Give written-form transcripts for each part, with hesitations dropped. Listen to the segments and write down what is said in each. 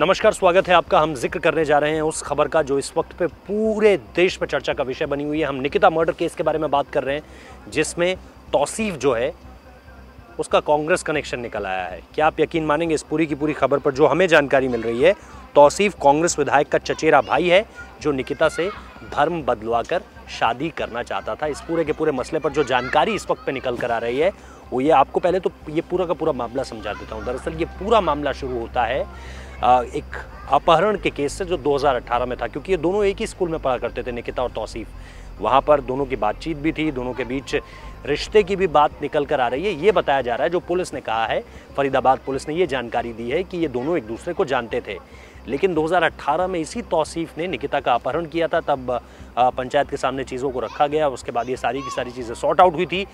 नमस्कार, स्वागत है आपका। हम जिक्र करने जा रहे हैं उस खबर का जो इस वक्त पे पूरे देश में चर्चा का विषय बनी हुई है। हम निकिता मर्डर केस के बारे में बात कर रहे हैं, जिसमें तौसीफ जो है उसका कांग्रेस कनेक्शन निकल आया है। क्या आप यकीन मानेंगे, इस पूरी की पूरी खबर पर जो हमें जानकारी मिल रही है, तौसीफ कांग्रेस विधायक का चचेरा भाई है जो निकिता से धर्म बदलवाकर शादी करना चाहता था। इस पूरे के पूरे मसले पर जो जानकारी इस वक्त पे निकल कर आ रही है वो ये, आपको पहले तो ये पूरा का पूरा मामला समझा देता हूँ। दरअसल ये पूरा मामला शुरू होता है एक अपहरण के केस से जो 2018 में था, क्योंकि ये दोनों एक ही स्कूल में पढ़ा करते थे, निकिता और तौसीफ। वहाँ पर दोनों की बातचीत भी थी, दोनों के बीच रिश्ते की भी बात निकल कर आ रही है। ये बताया जा रहा है, जो पुलिस ने कहा है, फरीदाबाद पुलिस ने ये जानकारी दी है कि ये दोनों एक दूसरे को जानते थे। लेकिन 2018 में इसी तौसीफ ने निकिता का अपहरण किया था। तब पंचायत के सामने चीज़ों को रखा गया, उसके बाद ये सारी की सारी चीज़ें सॉर्ट आउट हुई थी।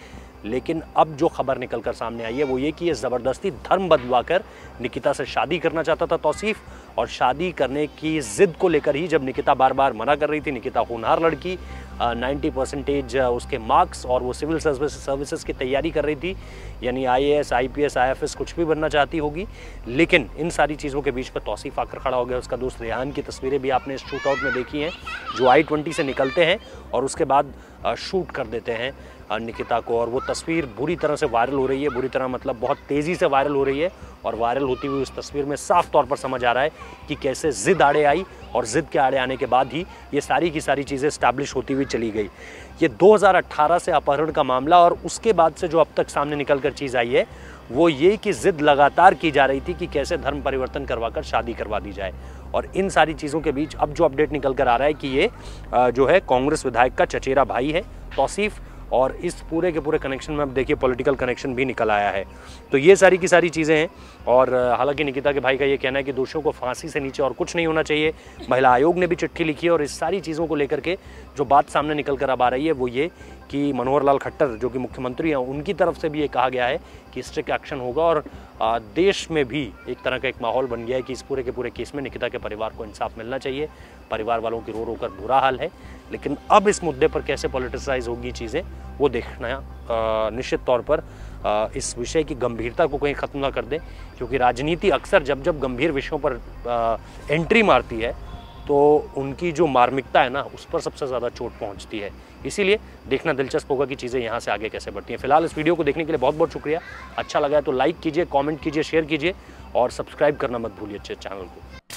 लेकिन अब जो खबर निकल कर सामने आई है वो ये कि ये ज़बरदस्ती धर्म बदलवाकर निकिता से शादी करना चाहता था तौसीफ। और शादी करने की ज़िद को लेकर ही जब निकिता बार बार मना कर रही थी, निकिता होनहार लड़की, 90% उसके मार्क्स, और वो सिविल सर्विसेज की तैयारी कर रही थी, यानी IAS, IPS, IFS कुछ भी बनना चाहती होगी। लेकिन इन सारी चीज़ों के बीच पर तौसीफ आकर खड़ा हो गया। उसका दोस्त रेहान की तस्वीरें भी आपने इस शूट आउट में देखी हैं, जो I-20 से निकलते हैं और उसके बाद शूट कर देते हैं निकिता को। और वो तस्वीर बुरी तरह से वायरल हो रही है, बुरी तरह मतलब बहुत तेज़ी से वायरल हो रही है। और वायरल होती हुई उस तस्वीर में साफ तौर पर समझ आ रहा है कि कैसे ज़िद आड़े आई, और ज़िद के आड़े आने के बाद ही ये सारी की सारी चीज़ें इस्टेब्लिश होती हुई चली गई। ये 2018 से अपहरण का मामला, और उसके बाद से जो अब तक सामने निकल कर चीज़ आई है वो ये कि ज़िद लगातार की जा रही थी कि कैसे धर्म परिवर्तन करवाकर शादी करवा दी जाए। और इन सारी चीज़ों के बीच अब जो अपडेट निकल कर आ रहा है कि ये जो है कांग्रेस विधायक का चचेरा भाई है तौसीफ। और इस पूरे के पूरे कनेक्शन में अब देखिए पॉलिटिकल कनेक्शन भी निकल आया है। तो ये सारी की सारी चीज़ें हैं। और हालांकि निकिता के भाई का ये कहना है कि दोषियों को फांसी से नीचे और कुछ नहीं होना चाहिए। महिला आयोग ने भी चिट्ठी लिखी है, और इस सारी चीज़ों को लेकर के जो बात सामने निकल कर अब आ रही है वो ये कि मनोहर लाल खट्टर जो कि मुख्यमंत्री हैं, उनकी तरफ से भी ये कहा गया है कि स्ट्रिक्ट एक्शन होगा। और देश में भी एक तरह का एक माहौल बन गया है कि इस पूरे के पूरे केस में निकिता के परिवार को इंसाफ मिलना चाहिए। परिवार वालों की रो रो कर बुरा हाल है। लेकिन अब इस मुद्दे पर कैसे पॉलिटिसाइज होगी चीज़ें, वो देखना निश्चित तौर पर इस विषय की गंभीरता को कहीं ख़त्म ना कर दे। क्योंकि राजनीति अक्सर जब जब गंभीर विषयों पर एंट्री मारती है तो उनकी जो मार्मिकता है ना, उस पर सबसे ज़्यादा चोट पहुंचती है। इसीलिए देखना दिलचस्प होगा कि चीज़ें यहाँ से आगे कैसे बढ़ती हैं। फिलहाल इस वीडियो को देखने के लिए बहुत बहुत शुक्रिया। अच्छा लगा है तो लाइक कीजिए, कमेंट कीजिए, शेयर कीजिए, और सब्सक्राइब करना मत भूलिए चैनल को।